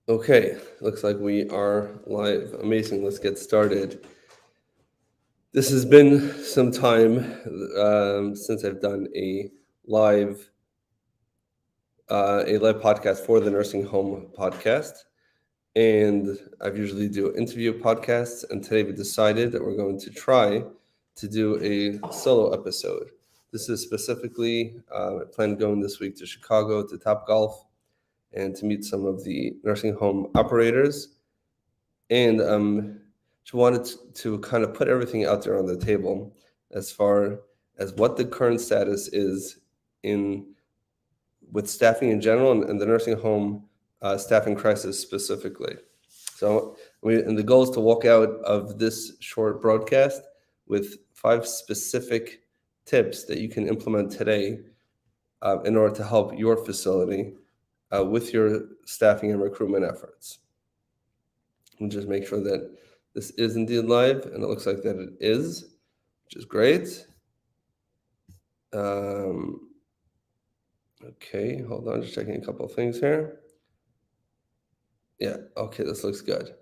Okay, looks like we are live. Amazing. Let's get started. This has been some time since I've done live podcast for the Nursing Home Podcast, and I've usually do interview podcasts. And today we decided that we're going to try to do a solo episode. This is specifically I plan going this week to Chicago to Topgolf and to meet some of the nursing home operators. And she wanted to kind of put everything out there on the table as far as what the current status is in with staffing in general and the nursing home staffing crisis specifically. So and the goal is to walk out of this short broadcast with 5 specific tips that you can implement today in order to help your facility with your staffing and recruitment efforts. And just make sure that this is indeed live, and it looks like that it is, which is great. Okay, hold on, just checking a couple of things here. Yeah, okay, this looks good.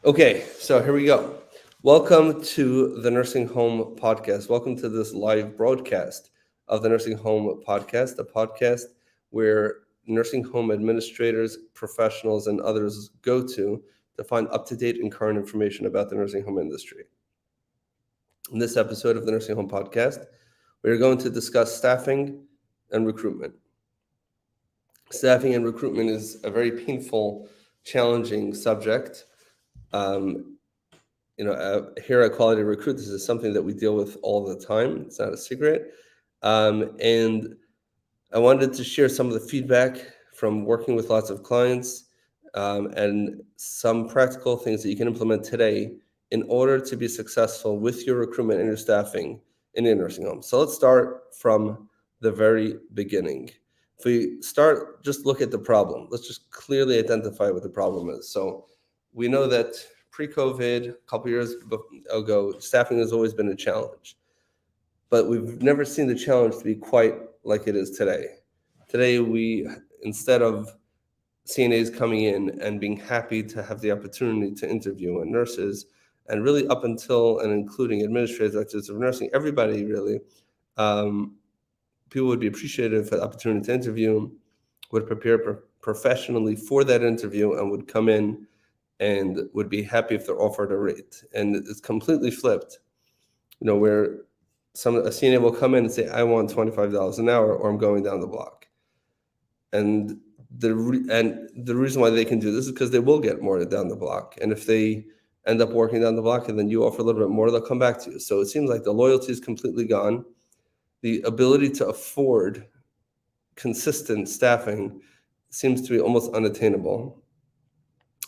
Okay, so here we go. Welcome to the Nursing Home Podcast. Welcome to this live broadcast of the Nursing Home Podcast, a podcast where nursing home administrators, professionals, and others go to find up-to-date and current information about the nursing home industry. In this episode of the Nursing Home Podcast, we are going to discuss staffing and recruitment. Staffing and recruitment is a very painful, challenging subject. Here at Quality Recruit, this is something that we deal with all the time. It's not a secret. And I wanted to share some of the feedback from working with lots of clients and some practical things that you can implement today in order to be successful with your recruitment and your staffing in your nursing home. So let's start from the very beginning. If we start, just look at the problem. Let's just clearly identify what the problem is. So we know that pre-COVID, a couple years ago, staffing has always been a challenge. But we've never seen the challenge to be quite like it is today. Today, instead of CNAs coming in and being happy to have the opportunity to interview, and nurses, and really up until and including administrators, directors of nursing, everybody really, people would be appreciative for the opportunity to interview, would prepare professionally for that interview, and would come in and would be happy if they're offered a rate. And it's completely flipped, where a CNA will come in and say, I want $25 an hour, or I'm going down the block. And the reason why they can do this is because they will get more down the block. And if they end up working down the block and then you offer a little bit more, they'll come back to you. So it seems like the loyalty is completely gone. The ability to afford consistent staffing seems to be almost unattainable.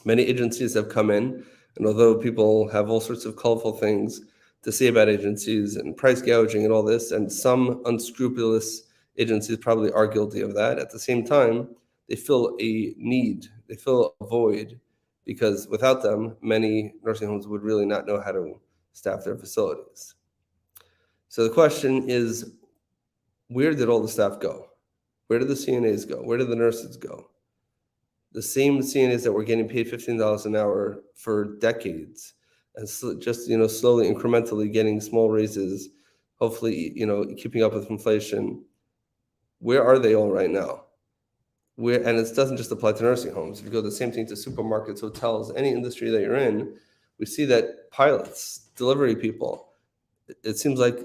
Many agencies have come in, and although people have all sorts of colorful things to say about agencies and price gouging and all this, and some unscrupulous agencies probably are guilty of that, at the same time, they feel a need, they feel a void, because without them, many nursing homes would really not know how to staff their facilities. So the question is, where did all the staff go? Where did the CNAs go? Where did the nurses go? The same CNAs that were getting paid $15 an hour for decades, and just slowly, incrementally getting small raises, hopefully keeping up with inflation. Where are they all right now? And it doesn't just apply to nursing homes. If you go the same thing to supermarkets, hotels, any industry that you're in, we see that pilots, delivery people, it seems like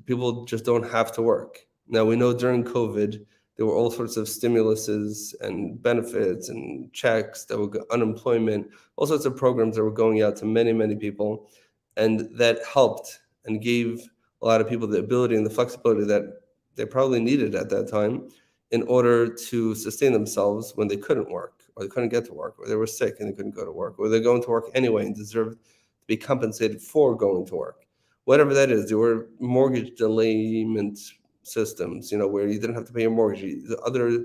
people just don't have to work. Now, we know during COVID, there were all sorts of stimuluses and benefits and checks that were unemployment, all sorts of programs that were going out to many, many people. And that helped and gave a lot of people the ability and the flexibility that they probably needed at that time in order to sustain themselves when they couldn't work, or they couldn't get to work, or they were sick and they couldn't go to work, or they're going to work anyway and deserve to be compensated for going to work. Whatever that is, there were mortgage delayment systems, where you didn't have to pay your mortgage, the other,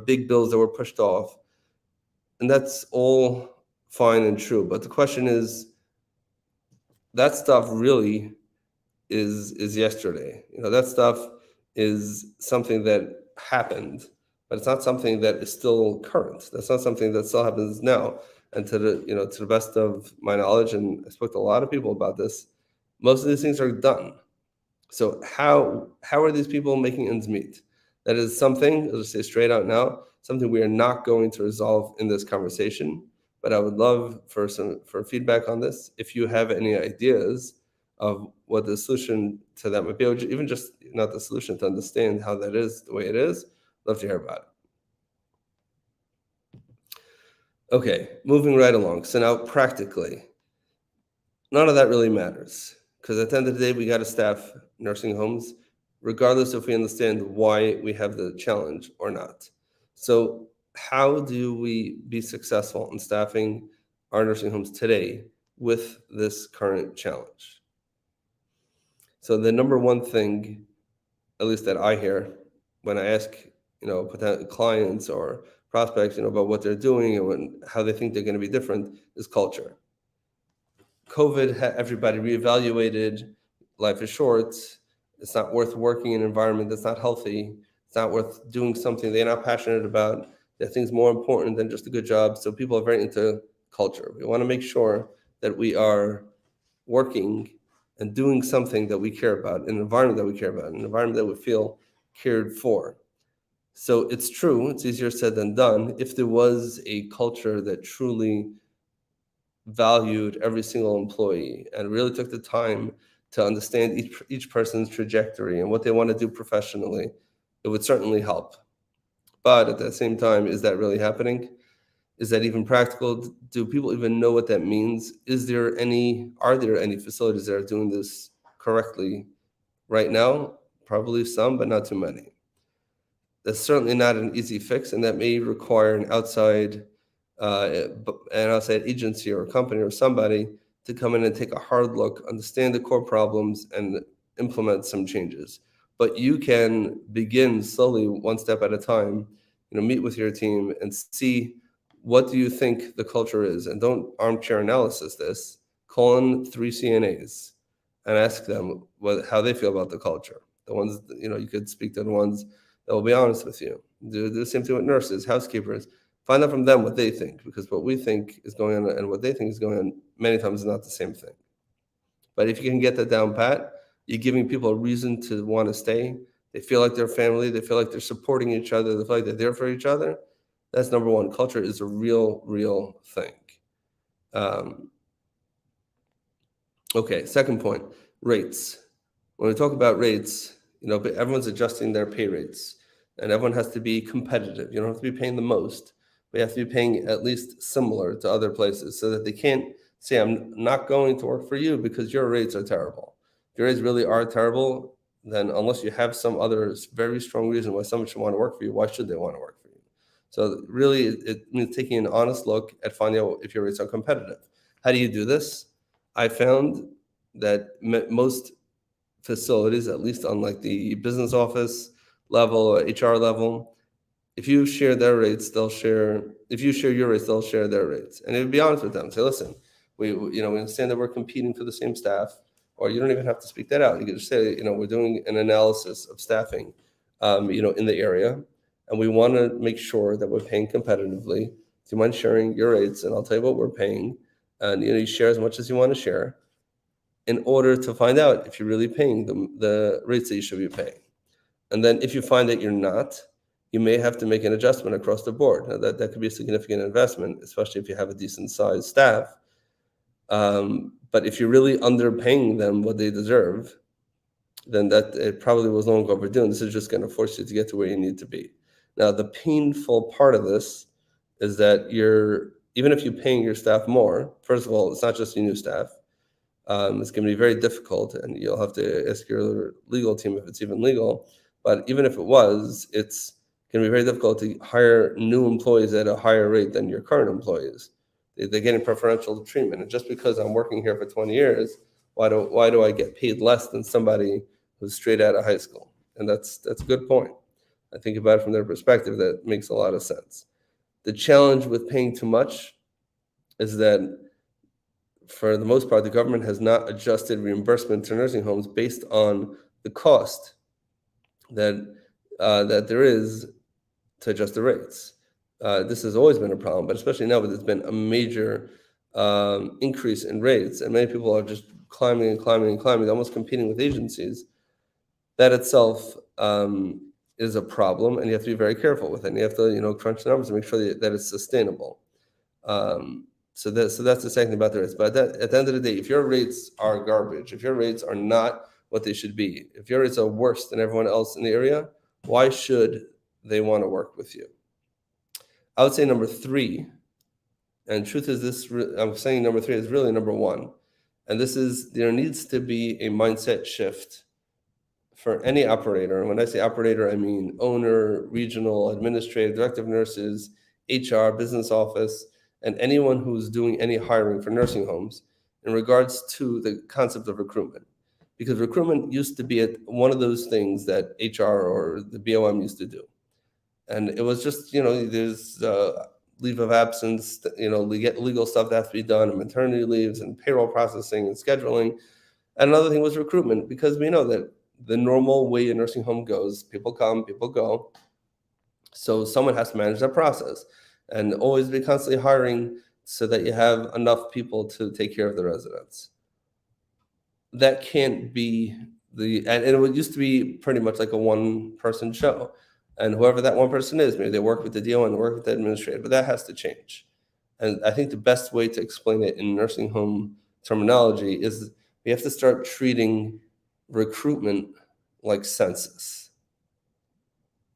big bills that were pushed off. And that's all fine and true. But the question is, that stuff really is yesterday. That stuff is something that happened but it's not something that is still current. That's not something that still happens now. And to the best of my knowledge, and I spoke to a lot of people about this, most of these things are done. So how are these people making ends meet? That is something, I'll just say straight out now, something we are not going to resolve in this conversation. But I would love for feedback on this. If you have any ideas of what the solution to that might be, or even just not the solution, to understand how that is the way it is, love to hear about it. Okay, moving right along. So now practically, none of that really matters, because at the end of the day, we got to staff nursing homes, regardless if we understand why we have the challenge or not. So how do we be successful in staffing our nursing homes today with this current challenge? So the number one thing, at least that I hear when I ask, potential clients or prospects, about what they're doing and how they think they're going to be different, is culture. COVID had everybody reevaluated. Life is short. It's not worth working in an environment that's not healthy. It's not worth doing something they're not passionate about. There are things more important than just a good job. So people are very into culture. We want to make sure that we are working and doing something that we care about, an environment that we care about, an environment that we feel cared for. So it's true, it's easier said than done. If there was a culture that truly valued every single employee and really took the time to understand each person's trajectory and what they want to do professionally, it would certainly help. But at the same time, is that really happening? Is that even practical? Do people even know what that means? Are there any facilities that are doing this correctly right now? Probably some, but not too many. That's certainly not an easy fix, and that may require an outside agency or a company or somebody to come in and take a hard look, understand the core problems, and implement some changes. But you can begin slowly, one step at a time. Meet with your team and see what do you think the culture is, and don't armchair analysis this. Call in 3 CNAs and ask them how they feel about the culture. The ones you could speak to the ones that will be honest with you. Do the same thing with nurses, housekeepers. Find out from them what they think, because what we think is going on and what they think is going on many times is not the same thing. But if you can get that down pat, you're giving people a reason to want to stay. They feel like they're family. They feel like they're supporting each other. They feel like they're there for each other. That's number one. Culture is a real thing. Okay, second point, rates. When we talk about rates, everyone's adjusting their pay rates, and everyone has to be competitive. You don't have to be paying the most, but you have to be paying at least similar to other places, so that they can't say, I'm not going to work for you because your rates are terrible. If your rates really are terrible, then unless you have some other very strong reason why someone should want to work for you, why should they want to work for you? So really, it means taking an honest look at finding out if your rates are competitive. How do you do this? I found that most facilities, at least on like the business office level or HR level, if you share their rates, they'll share. If you share your rates, they'll share their rates. And be honest with them. Say, listen, we understand that we're competing for the same staff, or you don't even have to speak that out. You can just say, we're doing an analysis of staffing, in the area, and we want to make sure that we're paying competitively. Do you mind sharing your rates? And I'll tell you what we're paying. And you share as much as you want to share, in order to find out if you're really paying the rates that you should be paying. And then if you find that you're not, you may have to make an adjustment across the board. Now, that could be a significant investment, especially if you have a decent sized staff. But if you're really underpaying them what they deserve, then that it probably was long overdue. And this is just going to force you to get to where you need to be. Now, the painful part of this is that even if you're paying your staff more, first of all, it's not just your new staff. It's going to be very difficult, and you'll have to ask your legal team if it's even legal. But even if it was, it's going to be very difficult to hire new employees at a higher rate than your current employees. They're getting preferential treatment. And just because I'm working here for 20 years, why do I get paid less than somebody who's straight out of high school? And that's a good point. I think about it from their perspective, that makes a lot of sense. The challenge with paying too much is that, for the most part, the government has not adjusted reimbursement to nursing homes based on the cost that there is to adjust the rates. This has always been a problem, but especially now, there's been a major increase in rates, and many people are just climbing and climbing and climbing, almost competing with agencies. That itself is a problem, and you have to be very careful with it. And you have to, crunch the numbers and make sure that it's sustainable. So that's the second thing about the rates. But at the end of the day, if your rates are garbage, if your rates are not what they should be, if your rates are worse than everyone else in the area, why should they want to work with you? I would say number three, and truth is this, I'm saying number three is really number one. And this is, there needs to be a mindset shift for any operator. And when I say operator, I mean owner, regional, administrative, director of nurses, HR, business office, and anyone who's doing any hiring for nursing homes in regards to the concept of recruitment. Because recruitment used to be one of those things that HR or the BOM used to do. And it was just, there's leave of absence, legal stuff that has to be done, and maternity leaves and payroll processing and scheduling. And another thing was recruitment, because we know that the normal way a nursing home goes, people come, people go. So someone has to manage that process and always be constantly hiring so that you have enough people to take care of the residents. That can't be and it used to be pretty much like a one-person show. And whoever that one person is, maybe they work with the DO and work with the administrator, but that has to change. And I think the best way to explain it in nursing home terminology is we have to start treating recruitment like census.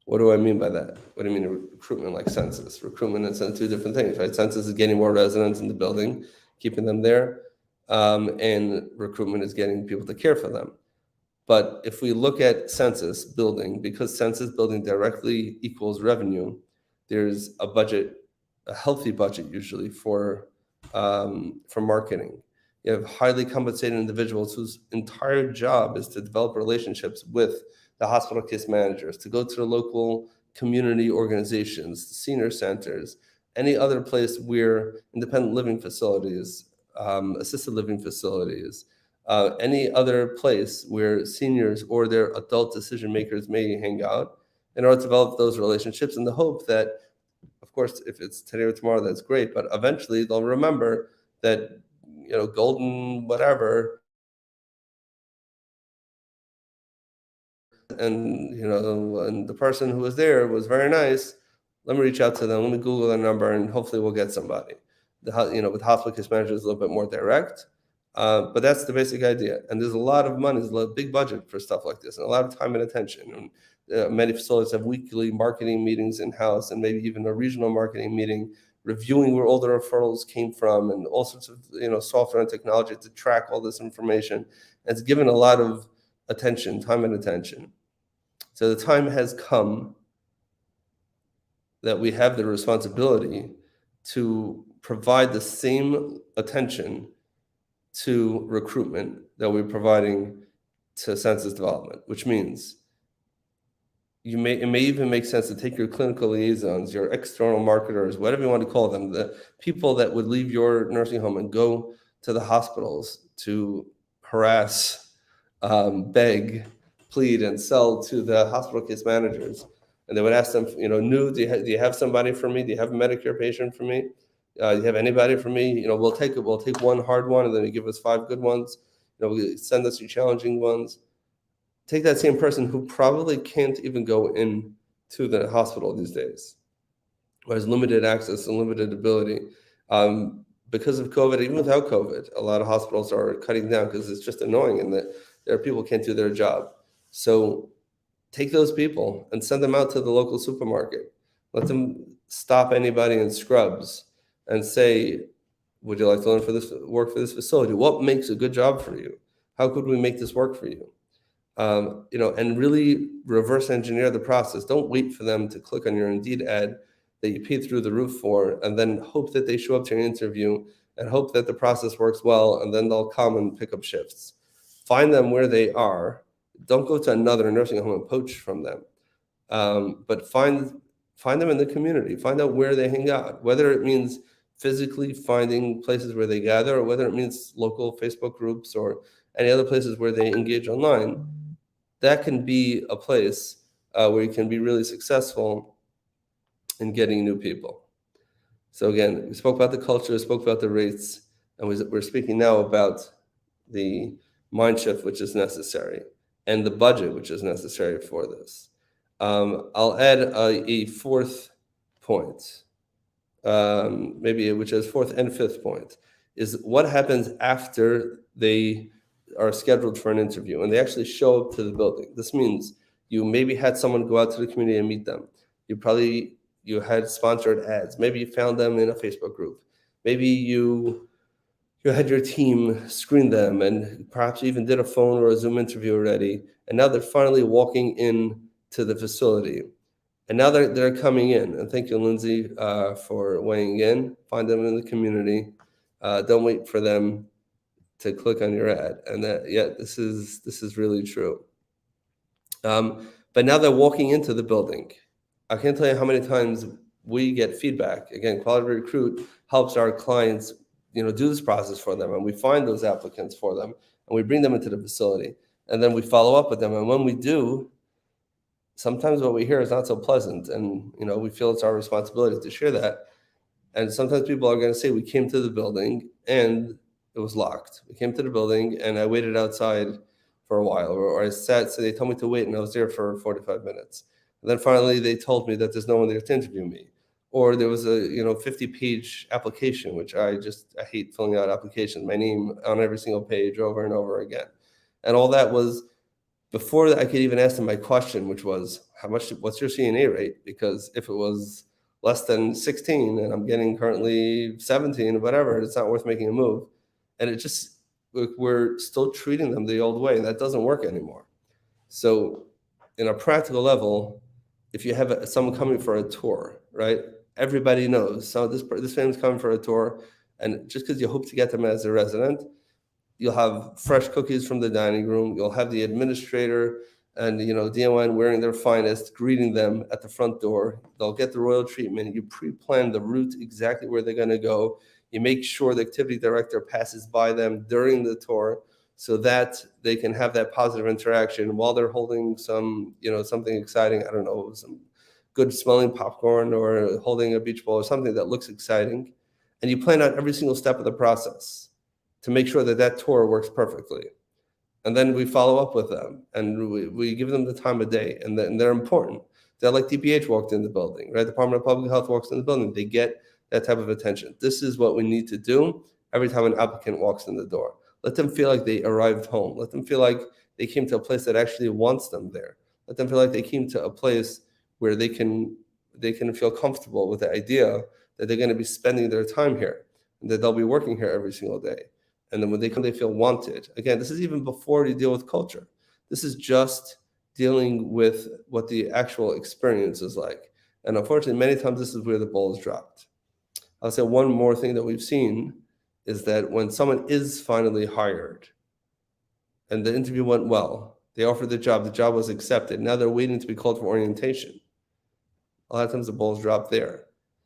What do I mean by that? What do you mean recruitment like census? Recruitment and census, two different things, right? Census is getting more residents in the building, keeping them there, and recruitment is getting people to care for them. But if we look at census building, because census building directly equals revenue, there's a budget, a healthy budget usually for marketing. You have highly compensated individuals whose entire job is to develop relationships with the hospital case managers, to go to the local community organizations, senior centers, any other place where independent living facilities, assisted living facilities, any other place where seniors or their adult decision makers may hang out, in order to develop those relationships in the hope that, of course, if it's today or tomorrow, that's great, but eventually they'll remember that, golden whatever, and the person who was there was very nice. Let me reach out to them. Let me Google their number, and hopefully we'll get somebody. With hospital case managers, a little bit more direct, but that's the basic idea. And there's a lot of money, there's a big budget for stuff like this, and a lot of time and attention. And many facilities have weekly marketing meetings in house, and maybe even a regional marketing meeting, reviewing where all the referrals came from, and all sorts of software and technology to track all this information. And it's given a lot of attention, time and attention. So the time has come that we have the responsibility to provide the same attention to recruitment that we're providing to census development, which means it may even make sense to take your clinical liaisons, your external marketers, whatever you want to call them, the people that would leave your nursing home and go to the hospitals to harass, beg, plead, and sell to the hospital case managers. And they would ask them, do you have somebody for me? Do you have a Medicare patient for me? Do you have anybody for me? We'll take one hard one, and then you give us 5 good ones. Send us your challenging ones. Take that same person who probably can't even go in to the hospital these days, who has limited access and limited ability. Because of COVID, even without COVID, a lot of hospitals are cutting down because it's just annoying, and that their people can't do their job. So take those people and send them out to the local supermarket. Let them stop anybody in scrubs and say, would you like to work for this facility? What makes a good job for you? How could we make this work for you? And really reverse engineer the process. Don't wait for them to click on your Indeed ad that you paid through the roof for, and then hope that they show up to an interview and hope that the process works well, and then they'll come and pick up shifts. Find them where they are. Don't go to another nursing home and poach from them. But find them in the community. Find out where they hang out, whether it means physically finding places where they gather, or whether it means local Facebook groups or any other places where they engage online. That can be a place where you can be really successful and getting new people. So again, we spoke about the culture, we spoke about the rates, and we're speaking now about the mind shift which is necessary and the budget which is necessary for this. I'll add a fourth point, maybe which is fourth and fifth point, is what happens after they are scheduled for an interview and they actually show up to the building. This means you maybe had someone go out to the community and meet them. You had sponsored ads. Maybe you found them in a Facebook group. Maybe you had your team screen them and perhaps even did a phone or a Zoom interview already. And now they're finally walking in to the facility. And now they're coming in. And thank you, Lindsay, for weighing in. Find them in the community. Don't wait for them to click on your ad. And this is really true. But now they're walking into the building. I can't tell you how many times we get feedback. Again, Quality Recruit helps our clients, do this process for them, and we find those applicants for them, and we bring them into the facility, and then we follow up with them. And when we do, sometimes what we hear is not so pleasant, and we feel it's our responsibility to share that. And sometimes people are going to say, we came to the building and it was locked. We came to the building and I waited outside for a while, or I sat, so they told me to wait and I was there for 45 minutes. And then finally they told me that there's no one there to interview me. Or there was a 50-page application, which I hate filling out applications, my name on every single page over and over again. And all that was before I could even ask them my question, which was, what's your CNA rate? Because if it was less than 16 and I'm getting currently 17 or whatever, it's not worth making a move. And we're still treating them the old way. That doesn't work anymore. So in a practical level, if you have someone coming for a tour, right? Everybody knows. So this family's coming for a tour, and just because you hope to get them as a resident, you'll have fresh cookies from the dining room. You'll have the administrator and DON wearing their finest, greeting them at the front door. They'll get the royal treatment. You pre-plan the route exactly where they're going to go. You make sure the activity director passes by them during the tour so that they can have that positive interaction while they're holding some, something exciting. I don't know, some good smelling popcorn or holding a beach ball or something that looks exciting. And you plan out every single step of the process to make sure that tour works perfectly. And then we follow up with them and we give them the time of day, and they're important. They're like DPH walked in the building, right? Department of Public Health walks in the building. They get that type of attention. This is what we need to do every time an applicant walks in the door. Let them feel like they arrived home. Let them feel like they came to a place that actually wants them there. Let them feel like they came to a place where they can feel comfortable with the idea that they're going to be spending their time here and that they'll be working here every single day. And then when they come, they feel wanted. Again, this is even before you deal with culture. This is just dealing with what the actual experience is like. And unfortunately, many times this is where the ball is dropped. I'll say one more thing that we've seen is that when someone is finally hired and the interview went well, they offered the job was accepted. Now they're waiting to be called for orientation. A lot of times the ball's dropped there.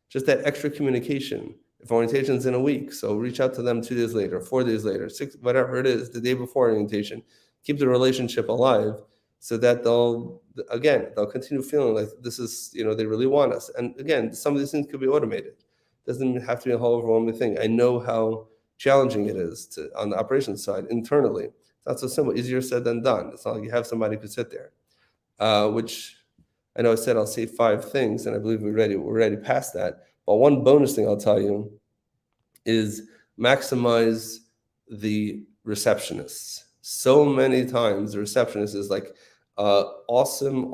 Just that extra communication. If orientation's in a week, so reach out to them 2 days later, 4 days later, 6, whatever it is, the day before orientation. Keep the relationship alive so that they'll continue feeling like this is, they really want us. And again, some of these things could be automated. It doesn't have to be a whole overwhelming thing. I know how challenging it is on the operations side internally. It's not so simple, easier said than done. It's not like you have somebody who could sit there, which I know I said I'll say 5 things, and I believe we're already past that. But one bonus thing I'll tell you is maximize the receptionists. So many times the receptionist is like awesome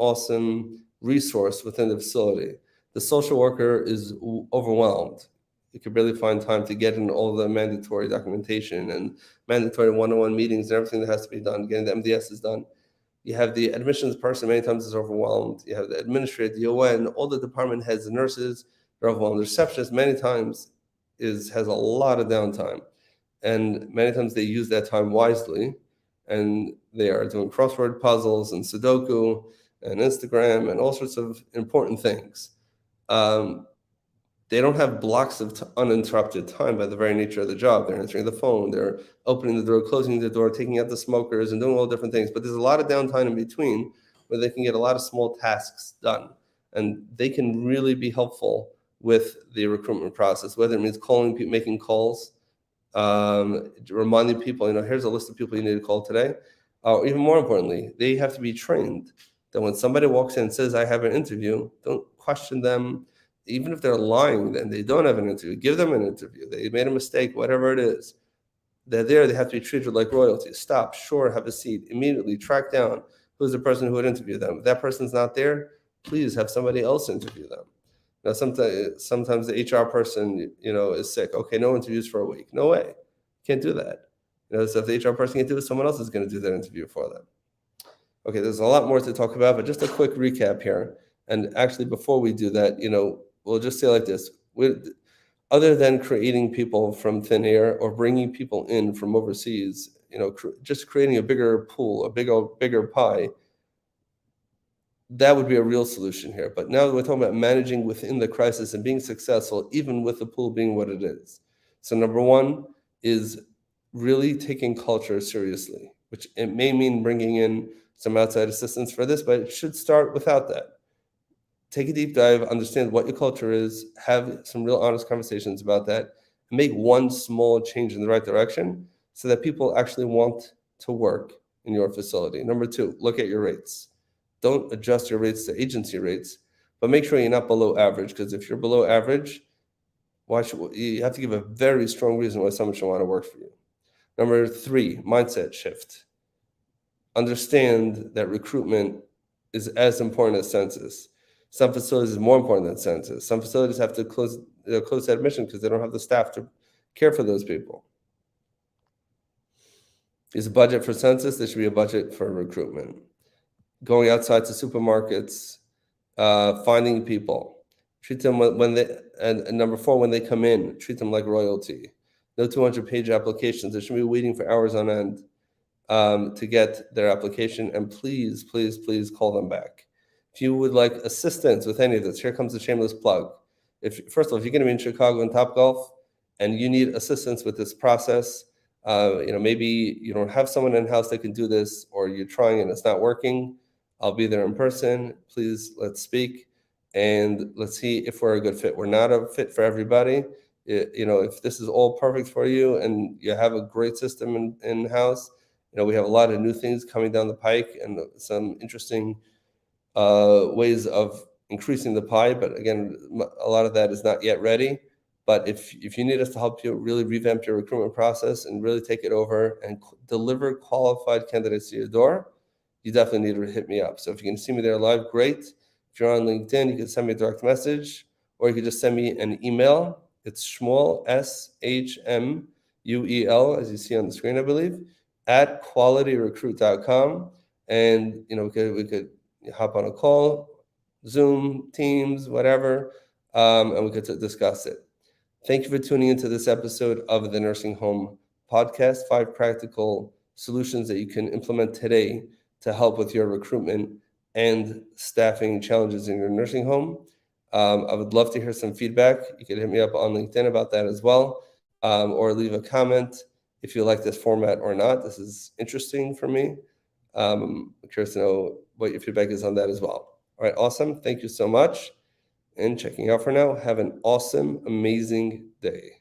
resource within the facility. The social worker is overwhelmed. You could barely find time to get in all the mandatory documentation and mandatory one-on-one meetings and everything that has to be done. Getting the MDS is done. You have the admissions person many times is overwhelmed. You have the administrator, the ON, all the department heads, the nurses, they're overwhelmed. The receptionist many times has a lot of downtime. And many times they use that time wisely. And they are doing crossword puzzles and Sudoku and Instagram and all sorts of important things. They don't have blocks of uninterrupted time by the very nature of the job. They're answering the phone, they're opening the door, closing the door, taking out the smokers, and doing all different things. But there's a lot of downtime in between where they can get a lot of small tasks done. and they can really be helpful with the recruitment process, whether it means calling people, making calls, reminding people, here's a list of people you need to call today. Even more importantly, they have to be trained that when somebody walks in and says, I have an interview, don't question them. Even if they're lying and they don't have an interview, give them an interview. They made a mistake, whatever it is. They're there, they have to be treated like royalty. Stop, sure, have a seat. Immediately track down who's the person who would interview them. If that person's not there, please have somebody else interview them. Now, sometimes the HR person, is sick. Okay, no interviews for a week. No way. Can't do that. So if the HR person can't do it, someone else is going to do that interview for them. Okay, there's a lot more to talk about, but just a quick recap here. And actually, before we do that, we'll just say like this. Other than creating people from thin air or bringing people in from overseas, just creating a bigger pool, a bigger pie, that would be a real solution here. But now we're talking about managing within the crisis and being successful, even with the pool being what it is. So number one is really taking culture seriously, which it may mean bringing in some outside assistance for this, but it should start without that. Take a deep dive, understand what your culture is, have some real honest conversations about that, and make one small change in the right direction so that people actually want to work in your facility. Number two, look at your rates. Don't adjust your rates to agency rates, but make sure you're not below average, because if you're below average, you have to give a very strong reason why someone should want to work for you. Number three, mindset shift. Understand that recruitment is as important as census. Some facilities is more important than census. Some facilities have to close admission because they don't have the staff to care for those people. There's a budget for census. There should be a budget for recruitment. Going outside to supermarkets, finding people, treat them when they, and number four, when they come in, treat them like royalty. No 200-page applications. They should be waiting for hours on end to get their application, and please, please, please call them back. If you would like assistance with any of this, here comes a shameless plug. First of all, if you're going to be in Chicago and Topgolf and you need assistance with this process, maybe you don't have someone in-house that can do this, or you're trying and it's not working, I'll be there in person. Please, let's speak and let's see if we're a good fit. We're not a fit for everybody. If this is all perfect for you and you have a great system in-house, we have a lot of new things coming down the pike and some interesting ways of increasing the pie. But again, a lot of that is not yet ready. But if you need us to help you really revamp your recruitment process and really take it over and deliver qualified candidates to your door, you definitely need to hit me up. So if you can see me there live, great. If you're on LinkedIn, you can send me a direct message, or you can just send me an email. It's Shmuel, SHMUEL, as you see on the screen, I believe, at qualityrecruit.com. And we could hop on a call, Zoom, Teams, whatever, and we could discuss it. Thank you for tuning into this episode of the Nursing Home Podcast, 5 practical solutions that you can implement today to help with your recruitment and staffing challenges in your nursing home. I would love to hear some feedback. You can hit me up on LinkedIn about that as well, or leave a comment if you like this format or not. This is interesting for me. I'm curious to know what your feedback is on that as well. All right, awesome. Thank you so much. And checking out for now. Have an awesome, amazing day.